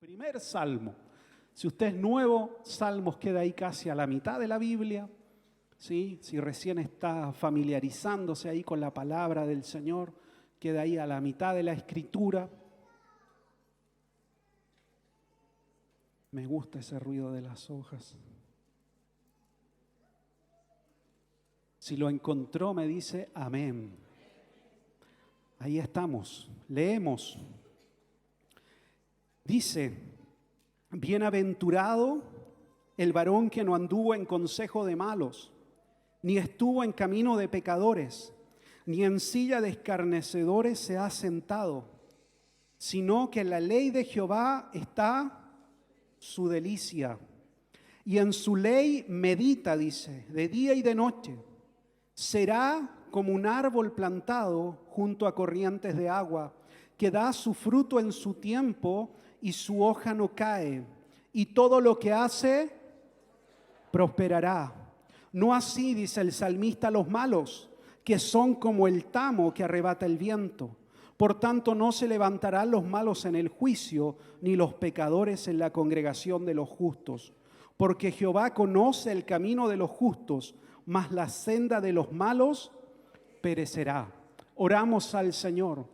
Primer salmo. Si usted es nuevo, Salmos queda ahí casi a la mitad de la Biblia. ¿Sí? Si recién está familiarizándose ahí con la palabra del Señor, queda ahí a la mitad de la Escritura. Me gusta ese ruido de las hojas. Si lo encontró, me dice amén. Ahí estamos, leemos. Dice: bienaventurado el varón que no anduvo en consejo de malos, ni estuvo en camino de pecadores, ni en silla de escarnecedores se ha sentado, sino que en la ley de Jehová está su delicia, y en su ley medita, dice, de día y de noche. Será como un árbol plantado junto a corrientes de agua, que da su fruto en su tiempo y su hoja no cae, y todo lo que hace prosperará. No así, dice el salmista, los malos, que son como el tamo que arrebata el viento. Por tanto, no se levantarán los malos en el juicio, ni los pecadores en la congregación de los justos. Porque Jehová conoce el camino de los justos, mas la senda de los malos perecerá. Oramos al Señor.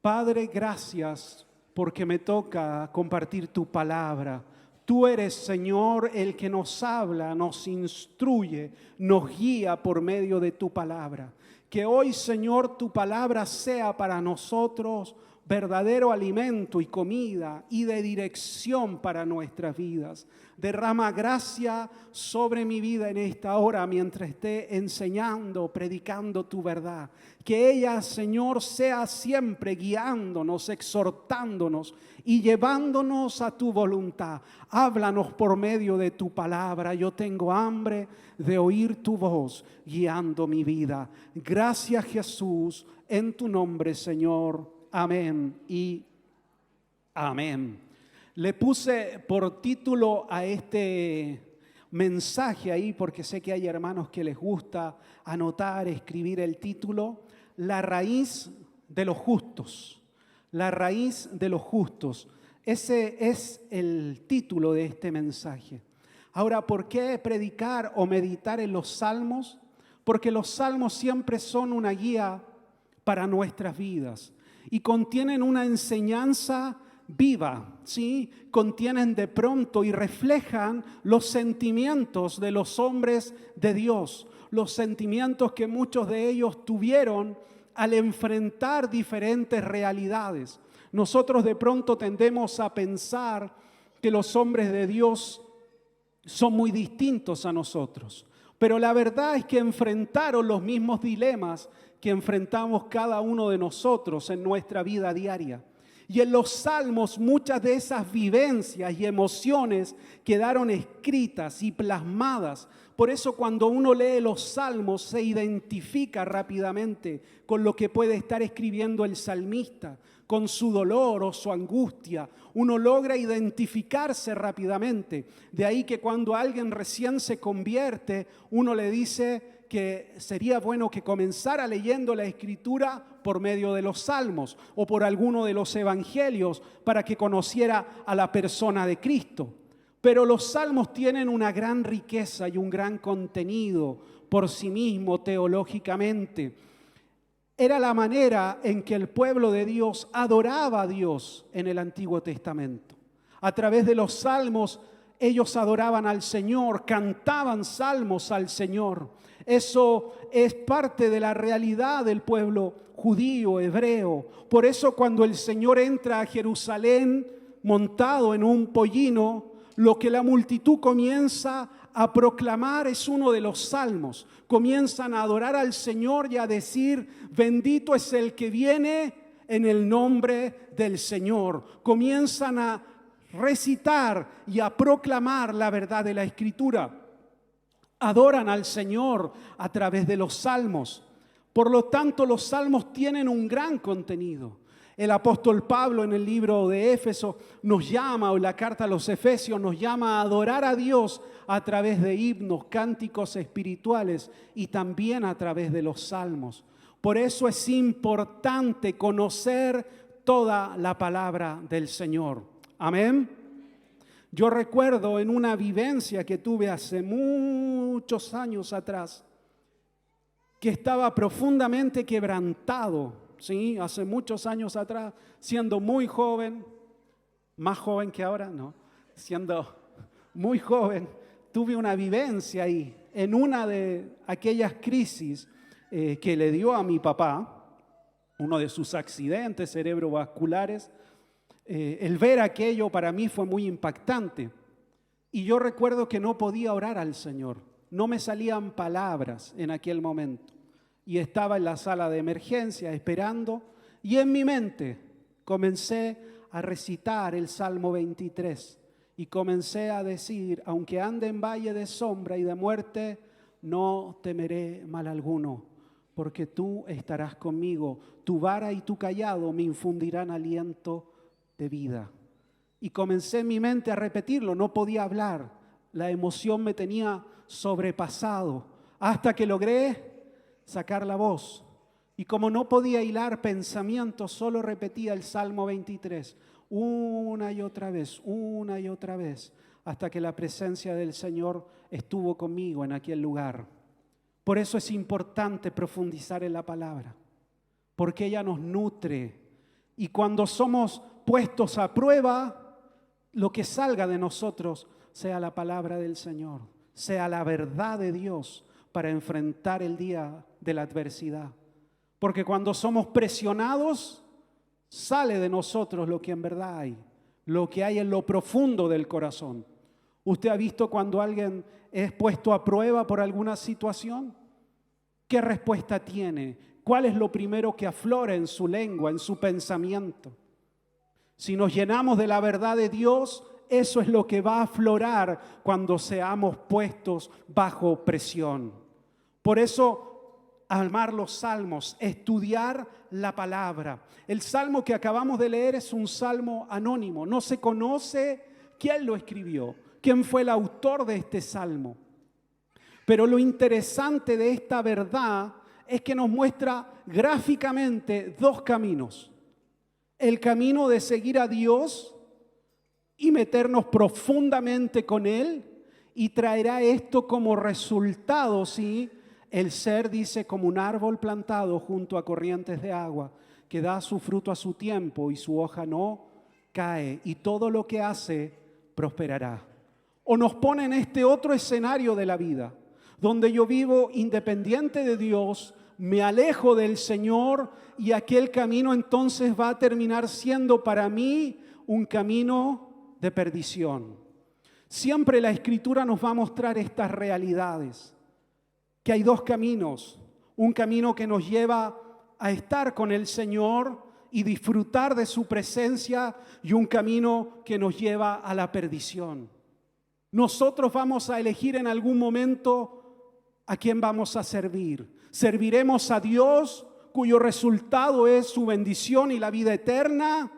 Padre, gracias porque me toca compartir tu palabra. Tú eres, Señor, el que nos habla, nos instruye, nos guía por medio de tu palabra. Que hoy, Señor, tu palabra sea para nosotros verdadero alimento y comida y de dirección para nuestras vidas. Derrama gracia sobre mi vida en esta hora mientras esté enseñando, predicando tu verdad. Que ella, Señor, sea siempre guiándonos, exhortándonos y llevándonos a tu voluntad. Háblanos por medio de tu palabra. Yo tengo hambre de oír tu voz guiando mi vida. Gracias, Jesús, en tu nombre, Señor. Amén y amén. Le puse por título a este mensaje ahí, porque sé que hay hermanos que les gusta anotar, escribir el título: La raíz de los justos. La raíz de los justos. Ese es el título de este mensaje. Ahora, ¿por qué predicar o meditar en los salmos? Porque los salmos siempre son una guía para nuestras vidas y contienen una enseñanza viva, ¿sí? Contienen de pronto y reflejan los sentimientos de los hombres de Dios, los sentimientos que muchos de ellos tuvieron al enfrentar diferentes realidades. Nosotros de pronto tendemos a pensar que los hombres de Dios son muy distintos a nosotros, pero la verdad es que enfrentaron los mismos dilemas que enfrentamos cada uno de nosotros en nuestra vida diaria. Y en los salmos muchas de esas vivencias y emociones quedaron escritas y plasmadas. Por eso cuando uno lee los salmos se identifica rápidamente con lo que puede estar escribiendo el salmista, con su dolor o su angustia. Uno logra identificarse rápidamente. De ahí que cuando alguien recién se convierte, uno le dice que sería bueno que comenzara leyendo la Escritura por medio de los salmos o por alguno de los evangelios para que conociera a la persona de Cristo. Pero los salmos tienen una gran riqueza y un gran contenido por sí mismo teológicamente. Era la manera en que el pueblo de Dios adoraba a Dios en el Antiguo Testamento. A través de los salmos ellos adoraban al Señor, cantaban salmos al Señor. Eso es parte de la realidad del pueblo judío, hebreo. Por eso cuando el Señor entra a Jerusalén montado en un pollino, lo que la multitud comienza a proclamar es uno de los salmos. Comienzan a adorar al Señor y a decir: bendito es el que viene en el nombre del Señor. Comienzan a recitar y a proclamar la verdad de la Escritura. Adoran al Señor a través de los salmos. Por lo tanto, los salmos tienen un gran contenido. El apóstol Pablo en el libro de Éfeso nos llama, o en la carta a los Efesios nos llama a adorar a Dios a través de himnos, cánticos espirituales y también a través de los salmos. Por eso es importante conocer toda la palabra del Señor. Amén. Yo recuerdo en una vivencia que tuve hace muchos años atrás, que estaba profundamente quebrantado, ¿sí? Hace muchos años atrás, siendo muy joven, más joven que ahora, no, siendo muy joven, tuve una vivencia ahí, en una de aquellas crisis que le dio a mi papá, uno de sus accidentes cerebrovasculares. El ver aquello para mí fue muy impactante. Y yo recuerdo que no podía orar al Señor. No me salían palabras en aquel momento. Y estaba en la sala de emergencia esperando. Y en mi mente comencé a recitar el Salmo 23. Y comencé a decir, aunque ande en valle de sombra y de muerte, no temeré mal alguno, porque tú estarás conmigo. Tu vara y tu cayado me infundirán aliento de vida. Y comencé en mi mente a repetirlo, no podía hablar, la emoción me tenía sobrepasado, hasta que logré sacar la voz. Y como no podía hilar pensamientos, solo repetía el Salmo 23, una y otra vez, hasta que la presencia del Señor estuvo conmigo en aquel lugar. Por eso es importante profundizar en la palabra, porque ella nos nutre. Y cuando somos puestos a prueba, lo que salga de nosotros sea la palabra del Señor, sea la verdad de Dios para enfrentar el día de la adversidad. Porque cuando somos presionados, sale de nosotros lo que en verdad hay, lo que hay en lo profundo del corazón. ¿Usted ha visto cuando alguien es puesto a prueba por alguna situación? ¿Qué respuesta tiene? ¿Cuál es lo primero que aflora en su lengua, en su pensamiento? Si nos llenamos de la verdad de Dios, eso es lo que va a aflorar cuando seamos puestos bajo presión. Por eso, amar los salmos, estudiar la palabra. El salmo que acabamos de leer es un salmo anónimo. No se conoce quién lo escribió, quién fue el autor de este salmo. Pero lo interesante de esta verdad es que nos muestra gráficamente dos caminos. El camino de seguir a Dios y meternos profundamente con Él, y traerá esto como resultado, ¿sí? El ser, dice, como un árbol plantado junto a corrientes de agua, que da su fruto a su tiempo y su hoja no cae, y todo lo que hace prosperará. O nos pone en este otro escenario de la vida, donde yo vivo independiente de Dios, me alejo del Señor, y aquel camino entonces va a terminar siendo para mí un camino de perdición. Siempre la Escritura nos va a mostrar estas realidades, que hay dos caminos, un camino que nos lleva a estar con el Señor y disfrutar de su presencia, y un camino que nos lleva a la perdición. Nosotros vamos a elegir en algún momento a quién vamos a servir. ¿Serviremos a Dios, cuyo resultado es su bendición y la vida eterna?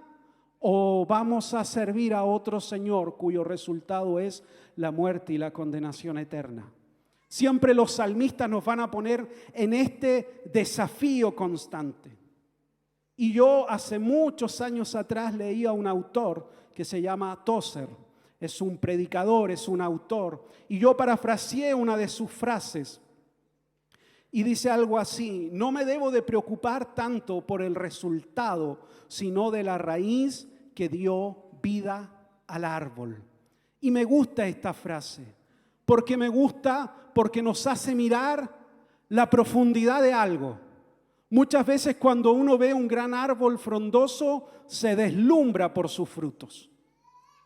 ¿O vamos a servir a otro Señor, cuyo resultado es la muerte y la condenación eterna? Siempre los salmistas nos van a poner en este desafío constante. Y yo hace muchos años atrás leí a un autor que se llama Tozer. Es un predicador, es un autor. Y yo parafraseé una de sus frases. Y dice algo así: no me debo de preocupar tanto por el resultado, sino de la raíz que dio vida al árbol. Y me gusta esta frase, porque nos hace mirar la profundidad de algo. Muchas veces cuando uno ve un gran árbol frondoso, se deslumbra por sus frutos.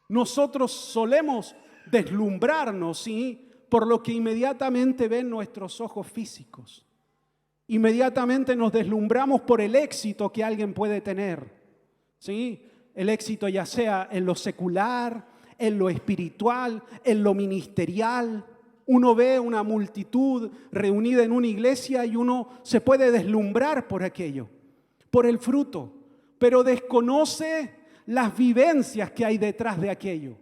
Nosotros solemos deslumbrarnos, ¿sí?, por lo que inmediatamente ven nuestros ojos físicos. Inmediatamente nos deslumbramos por el éxito que alguien puede tener, ¿sí? El éxito ya sea en lo secular, en lo espiritual, en lo ministerial. Uno ve una multitud reunida en una iglesia y uno se puede deslumbrar por aquello, por el fruto, pero desconoce las vivencias que hay detrás de aquello.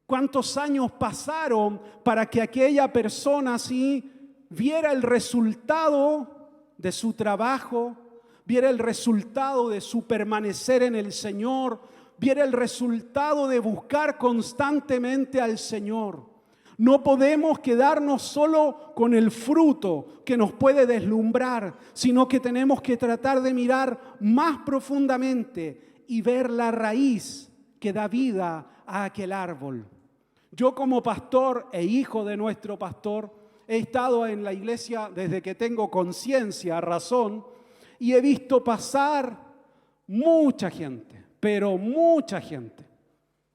¿Cuántos años pasaron para que aquella persona así viera el resultado de su trabajo, viera el resultado de su permanecer en el Señor, viene el resultado de buscar constantemente al Señor. No podemos quedarnos solo con el fruto que nos puede deslumbrar, sino que tenemos que tratar de mirar más profundamente y ver la raíz que da vida a aquel árbol. Yo como pastor e hijo de nuestro pastor, he estado en la iglesia desde que tengo conciencia, razón, y he visto pasar mucha gente, pero mucha gente.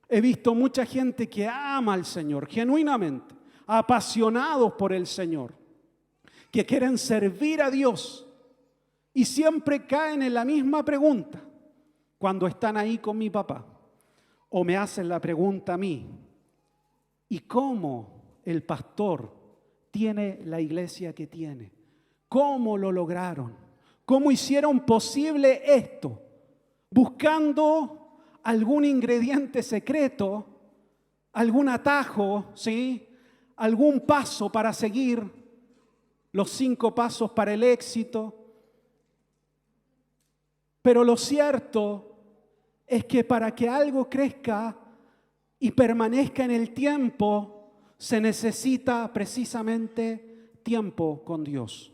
He visto mucha gente que ama al Señor, genuinamente, apasionados por el Señor, que quieren servir a Dios y siempre caen en la misma pregunta cuando están ahí con mi papá o me hacen la pregunta a mí: ¿y cómo el pastor tiene la iglesia que tiene? ¿Cómo lo lograron? ¿Cómo hicieron posible esto? Buscando algún ingrediente secreto, algún atajo, ¿sí? Algún paso para seguir, los 5 pasos para el éxito. Pero lo cierto es que para que algo crezca y permanezca en el tiempo, se necesita precisamente tiempo con Dios.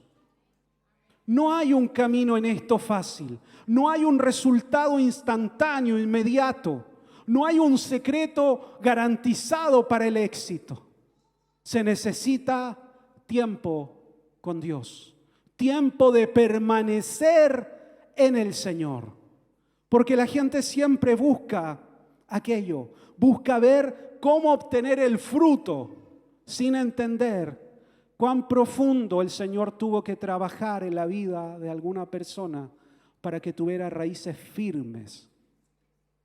No hay un camino en esto fácil, no hay un resultado instantáneo, inmediato, no hay un secreto garantizado para el éxito. Se necesita tiempo con Dios, tiempo de permanecer en el Señor, porque la gente siempre busca aquello, busca ver cómo obtener el fruto sin entender cuán profundo el Señor tuvo que trabajar en la vida de alguna persona para que tuviera raíces firmes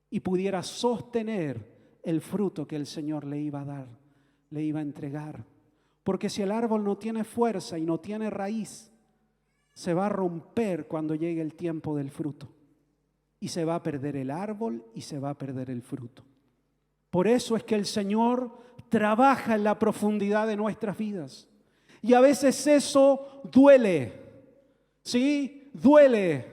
y pudiera sostener el fruto que el Señor le iba a dar, le iba a entregar. Porque si el árbol no tiene fuerza y no tiene raíz, se va a romper cuando llegue el tiempo del fruto. Y se va a perder el árbol y se va a perder el fruto. Por eso es que el Señor trabaja en la profundidad de nuestras vidas. Y a veces eso duele, ¿sí? Duele,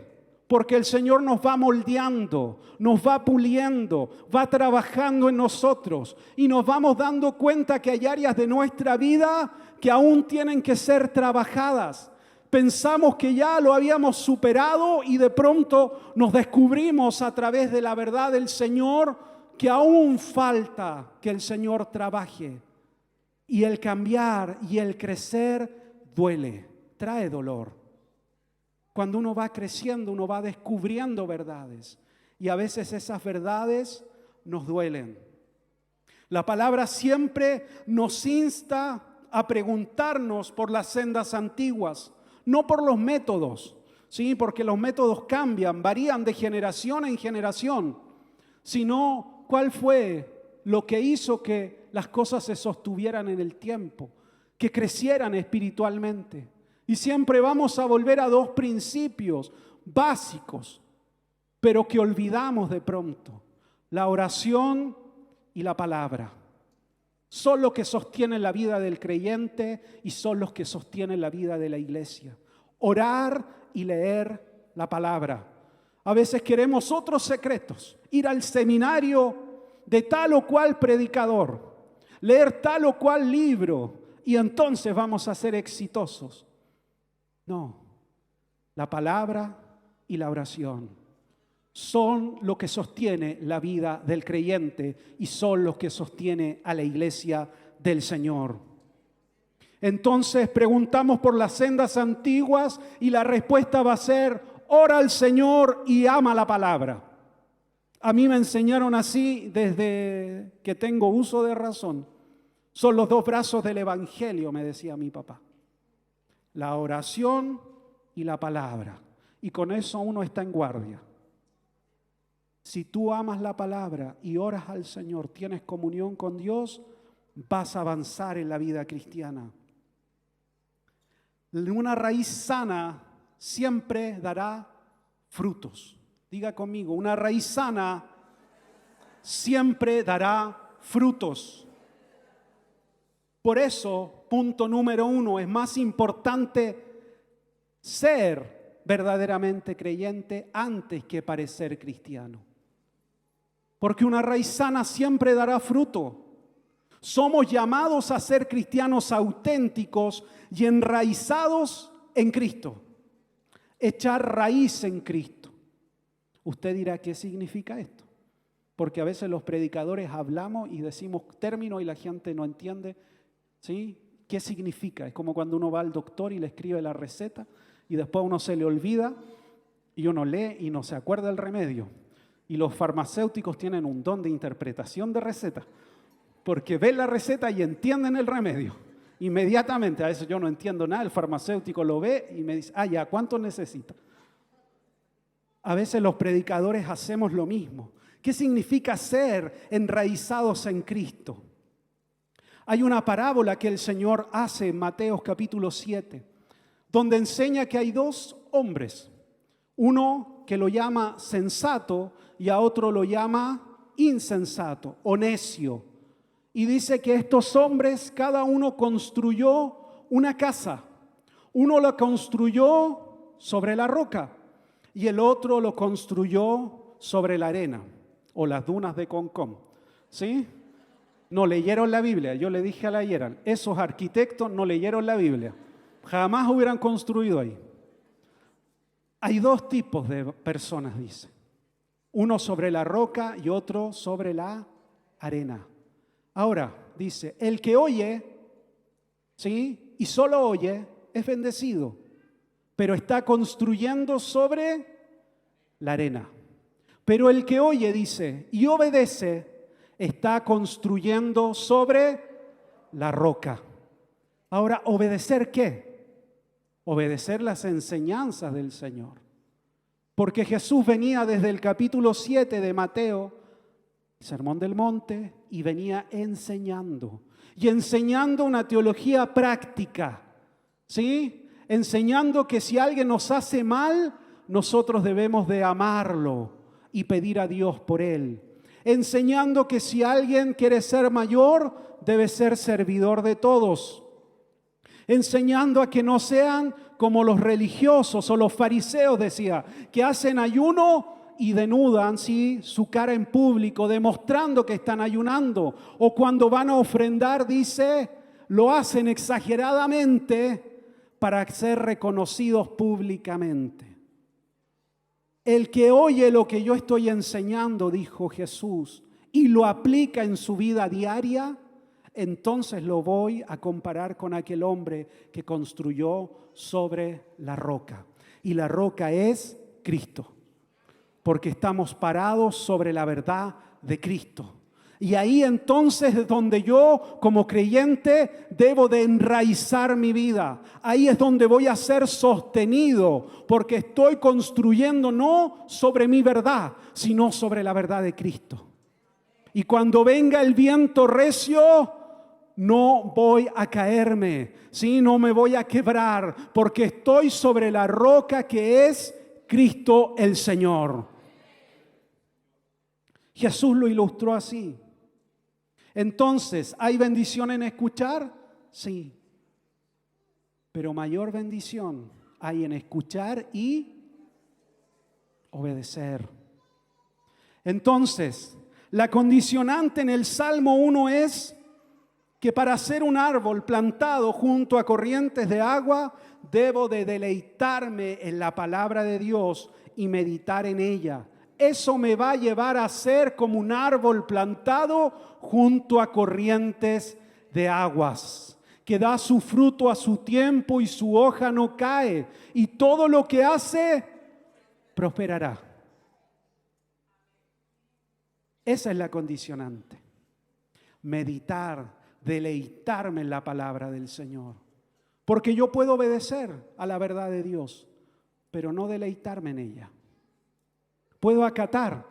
porque el Señor nos va moldeando, nos va puliendo, va trabajando en nosotros y nos vamos dando cuenta que hay áreas de nuestra vida que aún tienen que ser trabajadas. Pensamos que ya lo habíamos superado y de pronto nos descubrimos a través de la verdad del Señor que aún falta que el Señor trabaje. Y el cambiar y el crecer duele, trae dolor. Cuando uno va creciendo, uno va descubriendo verdades. Y a veces esas verdades nos duelen. La palabra siempre nos insta a preguntarnos por las sendas antiguas, no por los métodos, ¿sí? Porque los métodos cambian, varían de generación en generación, sino cuál fue lo que hizo que las cosas se sostuvieran en el tiempo, que crecieran espiritualmente. Y siempre vamos a volver a 2 principios básicos, pero que olvidamos de pronto: la oración y la palabra. Son los que sostienen la vida del creyente y son los que sostienen la vida de la iglesia. Orar y leer la palabra. A veces queremos otros secretos, ir al seminario de tal o cual predicador, leer tal o cual libro y entonces vamos a ser exitosos. No, la palabra y la oración son lo que sostiene la vida del creyente y son los que sostiene a la iglesia del Señor. Entonces preguntamos por las sendas antiguas y la respuesta va a ser: ora al Señor y ama la palabra. A mí me enseñaron así desde que tengo uso de razón. Son los 2 brazos del evangelio, me decía mi papá: la oración y la palabra. Y con eso uno está en guardia. Si tú amas la palabra y oras al Señor, tienes comunión con Dios, vas a avanzar en la vida cristiana. Una raíz sana siempre dará frutos. Diga conmigo, una raíz sana siempre dará frutos. Por eso, punto número 1, es más importante ser verdaderamente creyente antes que parecer cristiano. porque una raíz sana siempre dará fruto. Somos llamados a ser cristianos auténticos y enraizados en Cristo. Echar raíz en Cristo. Usted dirá, ¿qué significa esto? Porque a veces los predicadores hablamos y decimos términos y la gente no entiende, ¿sí? ¿Qué significa? Es como cuando uno va al doctor y le escribe la receta y después a uno se le olvida y uno lee y no se acuerda del remedio. Y los farmacéuticos tienen un don de interpretación de receta, porque ven la receta y entienden el remedio. Inmediatamente, a veces yo no entiendo nada, el farmacéutico lo ve y me dice, ya, ¿cuánto necesita? A veces los predicadores hacemos lo mismo. ¿Qué significa ser enraizados en Cristo? Hay una parábola que el Señor hace en Mateo capítulo 7, donde enseña que hay dos hombres, uno que lo llama sensato y a otro lo llama insensato o necio. Y dice que estos hombres, cada uno construyó una casa. Uno la construyó sobre la roca y el otro lo construyó sobre la arena o las dunas de Concón. ¿Sí? No leyeron la Biblia. Yo le dije a la Yeran, esos arquitectos no leyeron la Biblia. Jamás hubieran construido ahí. Hay dos tipos de personas, dice. Uno sobre la roca y otro sobre la arena. Ahora, dice, el que oye, ¿sí? Y solo oye, es bendecido, pero está construyendo sobre la arena. Pero el que oye, dice, y obedece, está construyendo sobre la roca. Ahora, ¿obedecer qué? Obedecer las enseñanzas del Señor. Porque Jesús venía desde el capítulo 7 de Mateo, Sermón del Monte, y venía enseñando. Y enseñando una teología práctica, ¿sí? Enseñando que si alguien nos hace mal, nosotros debemos de amarlo y pedir a Dios por él. Enseñando que si alguien quiere ser mayor, debe ser servidor de todos. Enseñando a que no sean como los religiosos o los fariseos, decía, que hacen ayuno y denudan, ¿sí?, su cara en público, demostrando que están ayunando. O cuando van a ofrendar, dice, lo hacen exageradamente para ser reconocidos públicamente. El que oye lo que yo estoy enseñando, dijo Jesús, y lo aplica en su vida diaria, entonces lo voy a comparar con aquel hombre que construyó sobre la roca. Y la roca es Cristo, porque estamos parados sobre la verdad de Cristo. Y ahí entonces es donde yo como creyente debo de enraizar mi vida. Ahí es donde voy a ser sostenido, porque estoy construyendo no sobre mi verdad, sino sobre la verdad de Cristo. Y cuando venga el viento recio, no voy a caerme, ¿sí? No me voy a quebrar, porque estoy sobre la roca que es Cristo el Señor. Jesús lo ilustró así. Entonces, ¿hay bendición en escuchar? Sí. Pero mayor bendición hay en escuchar y obedecer. Entonces, la condicionante en el Salmo 1 es que para ser un árbol plantado junto a corrientes de agua, debo de deleitarme en la palabra de Dios y meditar en ella. Eso me va a llevar a ser como un árbol plantado junto a corrientes de aguas, que da su fruto a su tiempo y su hoja no cae, y todo lo que hace prosperará. Esa es la condicionante. Meditar, deleitarme en la palabra del Señor. Porque yo puedo obedecer a la verdad de Dios, pero no deleitarme en ella. Puedo acatar,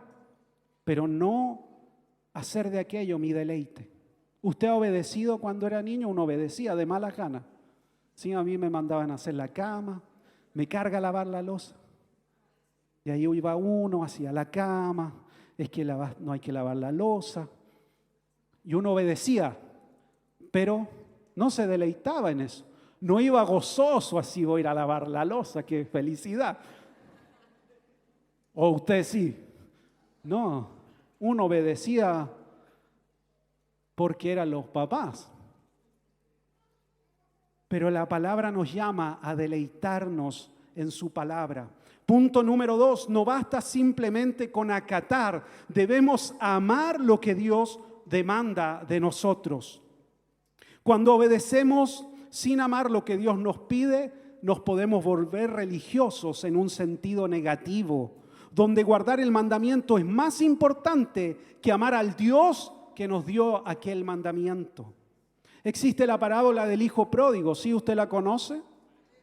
pero no hacer de aquello mi deleite. ¿Usted ha obedecido cuando era niño? Uno obedecía de mala gana. Sí, a mí me mandaban a hacer la cama, me carga lavar la loza. Y ahí iba uno hacia la cama, es que no hay que lavar la loza. Y uno obedecía, pero no se deleitaba en eso. No iba gozoso, así voy a ir a lavar la loza, qué felicidad. ¿O usted sí? No, Uno obedecía porque eran los papás. Pero la palabra nos llama a deleitarnos en su palabra. Punto número 2, no basta simplemente con acatar, debemos amar lo que Dios demanda de nosotros. Cuando obedecemos sin amar lo que Dios nos pide, nos podemos volver religiosos en un sentido negativo, donde guardar el mandamiento es más importante que amar al Dios que nos dio aquel mandamiento. Existe la parábola del hijo pródigo, ¿sí? ¿Usted la conoce?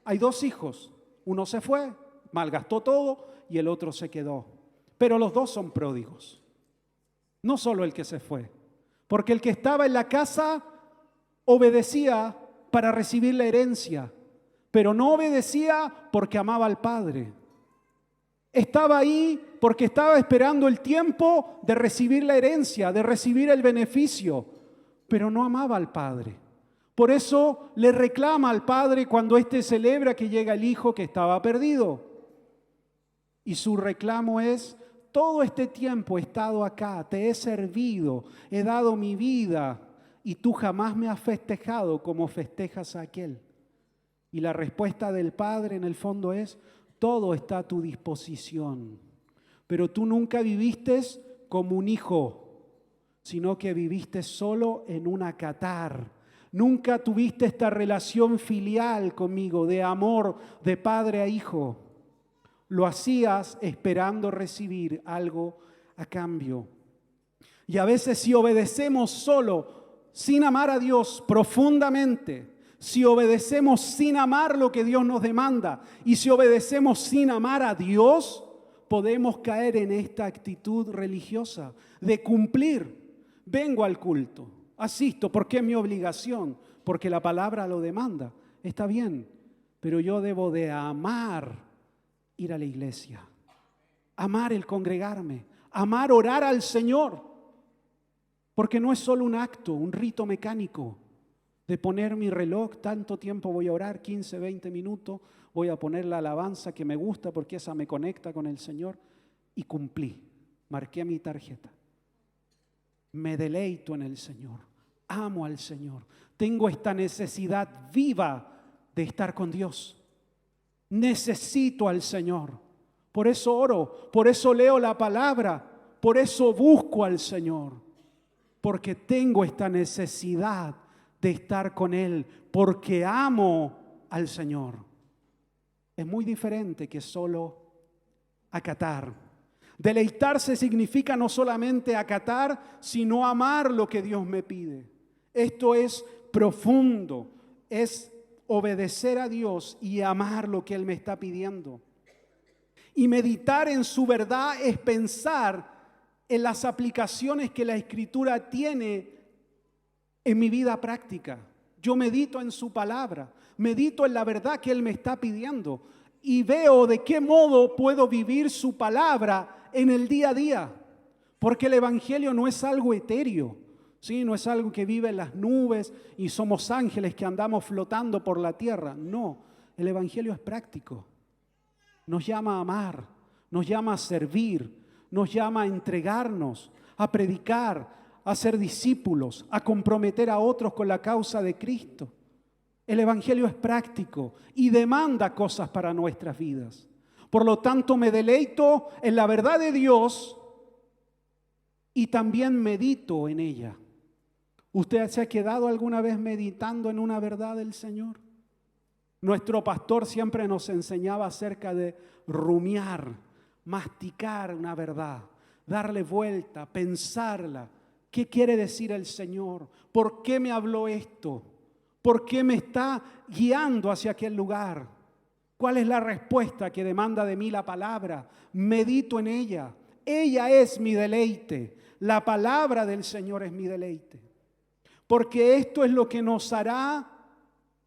Hay 2 hijos, uno se fue, malgastó todo y el otro se quedó. Pero los 2 son pródigos, no solo el que se fue, porque el que estaba en la casa obedecía para recibir la herencia, pero no obedecía porque amaba al Padre. Estaba ahí porque estaba esperando el tiempo de recibir la herencia, de recibir el beneficio, pero no amaba al Padre. Por eso le reclama al Padre cuando éste celebra que llega el hijo que estaba perdido. Y su reclamo es: todo este tiempo he estado acá, te he servido, he dado mi vida y tú jamás me has festejado como festejas a aquel. Y la respuesta del Padre en el fondo es: todo está a tu disposición, pero tú nunca viviste como un hijo, sino que viviste solo en un acatar. Nunca tuviste esta relación filial conmigo, de amor de padre a hijo. Lo hacías esperando recibir algo a cambio. Y a veces, si obedecemos solo, sin amar a Dios profundamente, si obedecemos sin amar lo que Dios nos demanda, y si obedecemos sin amar a Dios, podemos caer en esta actitud religiosa de cumplir. Vengo al culto, asisto porque es mi obligación, porque la palabra lo demanda. Está bien, pero yo debo de amar ir a la iglesia, amar el congregarme, amar orar al Señor, porque no es solo un acto, un rito mecánico de poner mi reloj, tanto tiempo voy a orar, 15, 20 minutos, voy a poner la alabanza que me gusta porque esa me conecta con el Señor y cumplí, marqué mi tarjeta. Me deleito en el Señor, amo al Señor, tengo esta necesidad viva de estar con Dios. Necesito al Señor, por eso oro, por eso leo la palabra, por eso busco al Señor, porque tengo esta necesidad de estar con Él, porque amo al Señor. Es muy diferente que solo acatar. Deleitarse significa no solamente acatar, sino amar lo que Dios me pide. Esto es profundo, es obedecer a Dios y amar lo que Él me está pidiendo. Y meditar en su verdad es pensar en las aplicaciones que la Escritura tiene en mi vida práctica. Yo medito en su palabra, medito en la verdad que Él me está pidiendo y veo de qué modo puedo vivir su palabra en el día a día. Porque el Evangelio no es algo etéreo, ¿sí? No es algo que vive en las nubes y somos ángeles que andamos flotando por la tierra. No, el Evangelio es práctico. Nos llama a amar, nos llama a servir, nos llama a entregarnos, a predicar, a ser discípulos, a comprometer a otros con la causa de Cristo. El Evangelio es práctico y demanda cosas para nuestras vidas. Por lo tanto, me deleito en la verdad de Dios y también medito en ella. ¿Usted se ha quedado alguna vez meditando en una verdad del Señor? Nuestro pastor siempre nos enseñaba acerca de rumiar, masticar una verdad, darle vuelta, pensarla. ¿Qué quiere decir el Señor? ¿Por qué me habló esto? ¿Por qué me está guiando hacia aquel lugar? ¿Cuál es la respuesta que demanda de mí la palabra? Medito en ella. Ella es mi deleite. La palabra del Señor es mi deleite. Porque esto es lo que nos hará,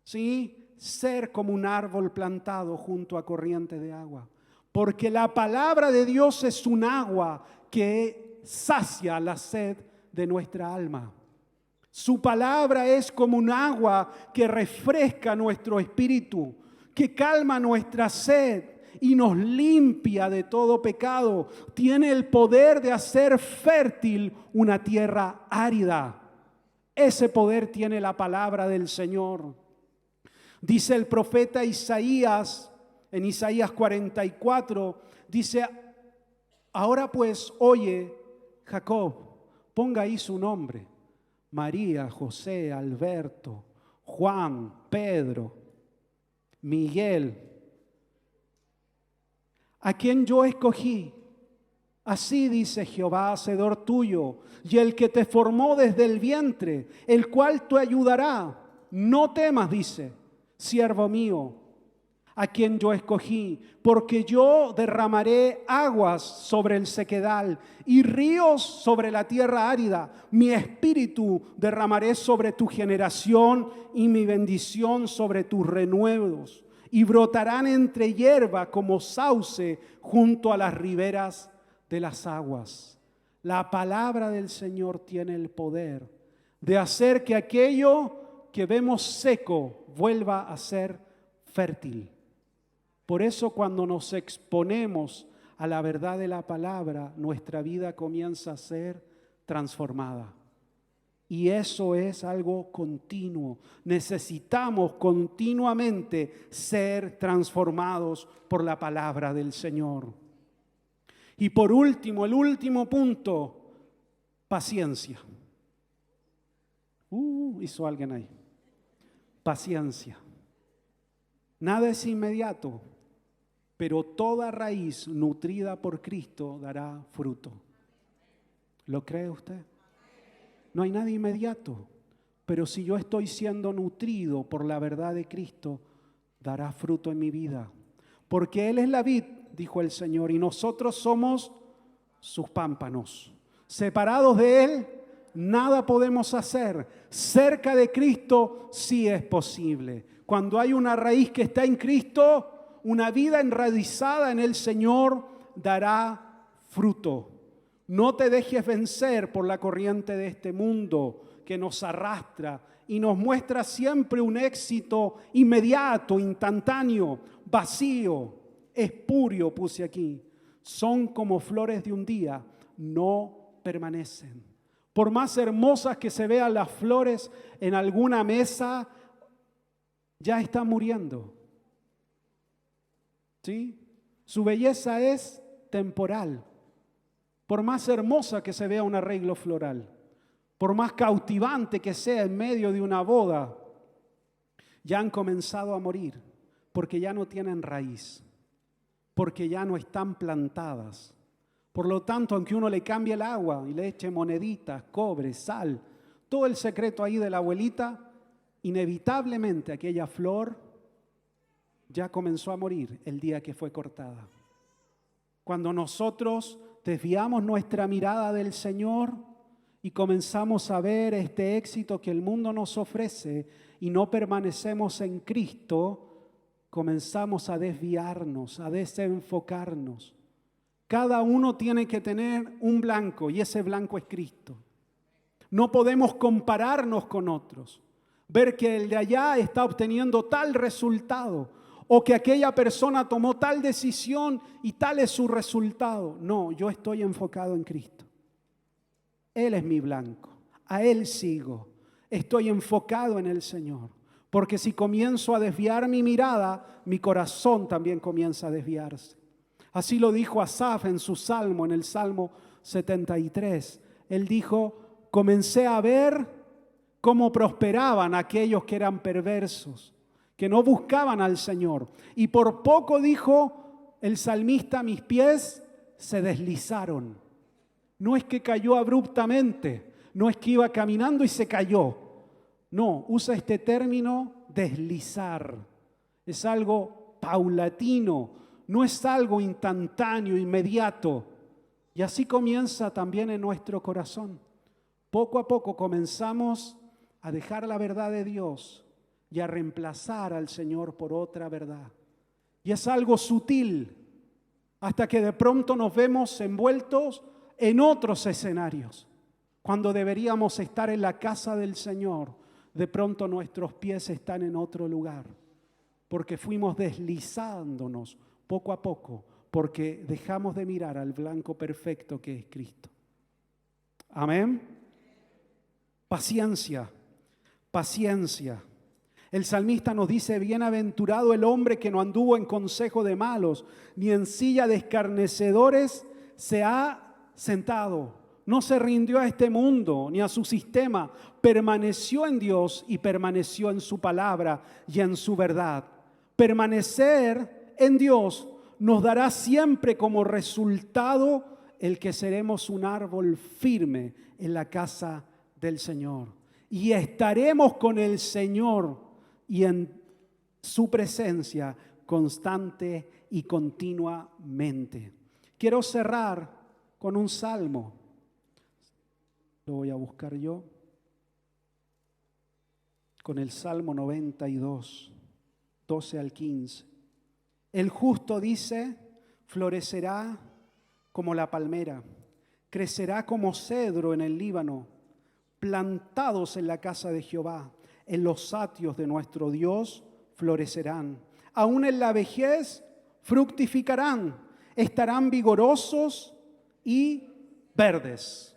¿sí?, ser como un árbol plantado junto a corrientes de agua. Porque la palabra de Dios es un agua que sacia la sed de nuestra alma. Su palabra es como un agua que refresca nuestro espíritu, que calma nuestra sed y nos limpia de todo pecado. Tiene el poder de hacer fértil una tierra árida. Ese poder tiene la palabra del Señor. Dice el profeta Isaías, en Isaías 44, dice: ahora pues oye, Jacob, ponga ahí su nombre, María, José, Alberto, Juan, Pedro, Miguel, a quien yo escogí. Así dice Jehová, hacedor tuyo, y el que te formó desde el vientre, el cual te ayudará. No temas, dice, siervo mío, a quien yo escogí, porque yo derramaré aguas sobre el sequedal y ríos sobre la tierra árida. Mi espíritu derramaré sobre tu generación y mi bendición sobre tus renuevos. Y brotarán entre hierba como sauce junto a las riberas de las aguas. La palabra del Señor tiene el poder de hacer que aquello que vemos seco vuelva a ser fértil. Por eso cuando nos exponemos a la verdad de la palabra, nuestra vida comienza a ser transformada. Y eso es algo continuo. Necesitamos continuamente ser transformados por la palabra del Señor. Y por último, el último punto, paciencia. Hizo alguien ahí. Paciencia. Nada es inmediato, pero toda raíz nutrida por Cristo dará fruto. ¿Lo cree usted? No hay nada inmediato, pero si yo estoy siendo nutrido por la verdad de Cristo, dará fruto en mi vida. Porque Él es la vid, dijo el Señor, y nosotros somos sus pámpanos. Separados de Él, nada podemos hacer. Cerca de Cristo sí es posible. Cuando hay una raíz que está en Cristo, una vida enraizada en el Señor dará fruto. No te dejes vencer por la corriente de este mundo que nos arrastra y nos muestra siempre un éxito inmediato, instantáneo, vacío, espurio, puse aquí. Son como flores de un día, no permanecen. Por más hermosas que se vean las flores en alguna mesa, ya están muriendo. ¿Sí? Su belleza es temporal. Por más hermosa que se vea un arreglo floral, por más cautivante que sea en medio de una boda, ya han comenzado a morir, porque ya no tienen raíz, porque ya no están plantadas. Por lo tanto, aunque uno le cambie el agua y le eche moneditas, cobre, sal, todo el secreto ahí de la abuelita, inevitablemente aquella flor ya comenzó a morir el día que fue cortada. Cuando nosotros desviamos nuestra mirada del Señor y comenzamos a ver este éxito que el mundo nos ofrece y no permanecemos en Cristo, comenzamos a desviarnos, a desenfocarnos. Cada uno tiene que tener un blanco y ese blanco es Cristo. No podemos compararnos con otros, ver que el de allá está obteniendo tal resultado o que aquella persona tomó tal decisión y tal es su resultado. No, yo estoy enfocado en Cristo. Él es mi blanco, a Él sigo. Estoy enfocado en el Señor, porque si comienzo a desviar mi mirada, mi corazón también comienza a desviarse. Así lo dijo Asaf en su salmo, en el Salmo 73. Él dijo: comencé a ver cómo prosperaban aquellos que eran perversos, que no buscaban al Señor. Y por poco, dijo el salmista, mis pies se deslizaron. No es que cayó abruptamente, no es que iba caminando y se cayó. No, usa este término deslizar. Es algo paulatino, no es algo instantáneo, inmediato. Y así comienza también en nuestro corazón. Poco a poco comenzamos a dejar la verdad de Dios y a reemplazar al Señor por otra verdad. Y es algo sutil, hasta que de pronto nos vemos envueltos en otros escenarios. Cuando deberíamos estar en la casa del Señor, de pronto nuestros pies están en otro lugar, porque fuimos deslizándonos poco a poco, porque dejamos de mirar al blanco perfecto que es Cristo. Amén. Paciencia, paciencia. El salmista nos dice: bienaventurado el hombre que no anduvo en consejo de malos, ni en silla de escarnecedores se ha sentado. No se rindió a este mundo ni a su sistema, permaneció en Dios y permaneció en su palabra y en su verdad. Permanecer en Dios nos dará siempre como resultado el que seremos un árbol firme en la casa del Señor. Y estaremos con el Señor y en su presencia constante y continuamente. Quiero cerrar con un salmo. Lo voy a buscar yo. Con el Salmo 92, 12 al 15. El justo dice: florecerá como la palmera, crecerá como cedro en el Líbano, plantados en la casa de Jehová, en los atrios de nuestro Dios florecerán. Aún en la vejez fructificarán, estarán vigorosos y verdes.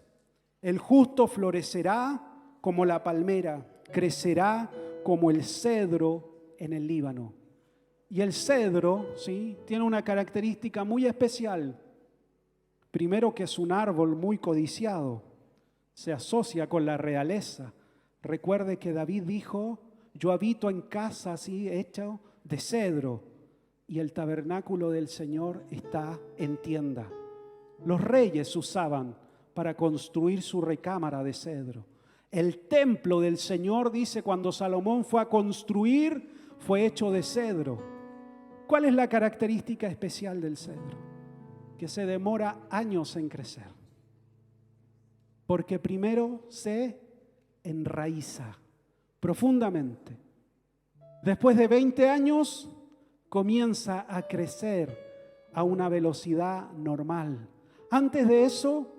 El justo florecerá como la palmera, crecerá como el cedro en el Líbano. Y el cedro, ¿sí?, tiene una característica muy especial. Primero, que es un árbol muy codiciado, se asocia con la realeza. Recuerde que David dijo: yo habito en casa así hecha de cedro, y el tabernáculo del Señor está en tienda. Los reyes usaban para construir su recámara de cedro. El templo del Señor, dice, cuando Salomón fue a construir, fue hecho de cedro. ¿Cuál es la característica especial del cedro? Que se demora años en crecer. Porque primero se enraiza profundamente. Después de 20 años comienza a crecer a una velocidad normal. Antes de eso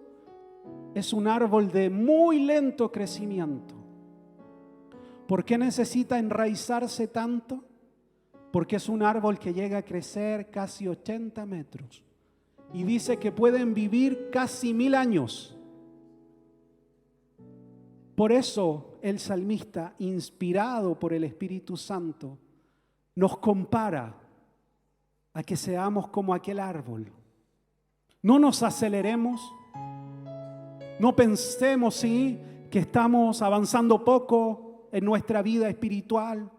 es un árbol de muy lento crecimiento. ¿Por qué necesita enraizarse tanto? Porque es un árbol que llega a crecer casi 80 metros. Y dice que pueden vivir casi 1000 años. Por eso el salmista, inspirado por el Espíritu Santo, nos compara a que seamos como aquel árbol. No nos aceleremos, no pensemos, sí, que estamos avanzando poco en nuestra vida espiritual,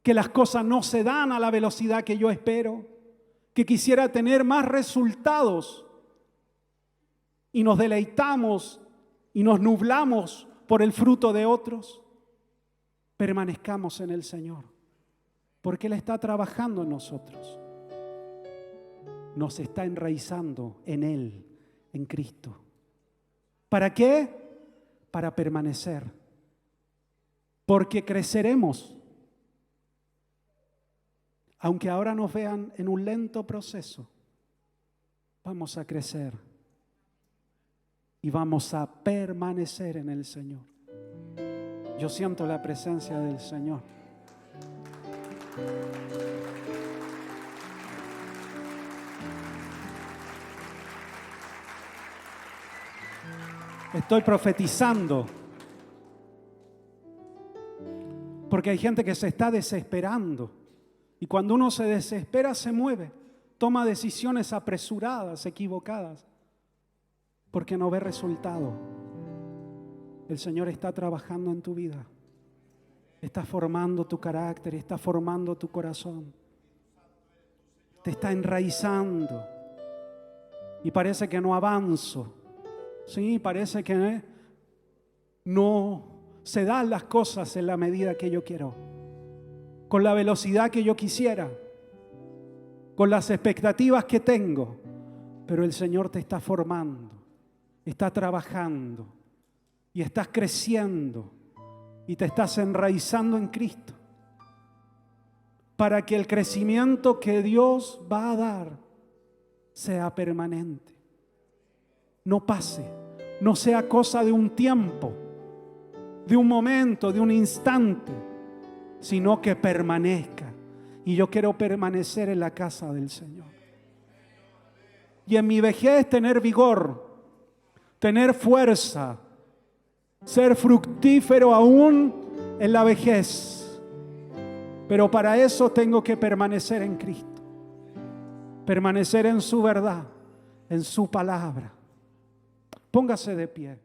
que las cosas no se dan a la velocidad que yo espero, que quisiera tener más resultados y nos deleitamos y nos nublamos por el fruto de otros. Permanezcamos en el Señor, porque Él está trabajando en nosotros. Nos está enraizando en Él, en Cristo. ¿Para qué? Para permanecer. Porque creceremos. Aunque ahora nos vean en un lento proceso, vamos a crecer. Y vamos a permanecer en el Señor. Yo siento la presencia del Señor. Estoy profetizando. Porque hay gente que se está desesperando. Y cuando uno se desespera, se mueve. Toma decisiones apresuradas, equivocadas. Porque no ve resultado. El Señor está trabajando en tu vida. Está formando tu carácter, está formando tu corazón. Te está enraizando. Y parece que no avanzo. Sí, parece que no se dan las cosas en la medida que yo quiero. Con la velocidad que yo quisiera. Con las expectativas que tengo. Pero el Señor te está formando. Está trabajando y estás creciendo y te estás enraizando en Cristo para que el crecimiento que Dios va a dar sea permanente, no pase, no sea cosa de un tiempo, de un momento, de un instante, sino que permanezca, Y yo quiero permanecer en la casa del Señor. Y en mi vejez tener vigor, tener fuerza, ser fructífero aún en la vejez. Pero para eso tengo que permanecer en Cristo, permanecer en su verdad, en su palabra. Póngase de pie.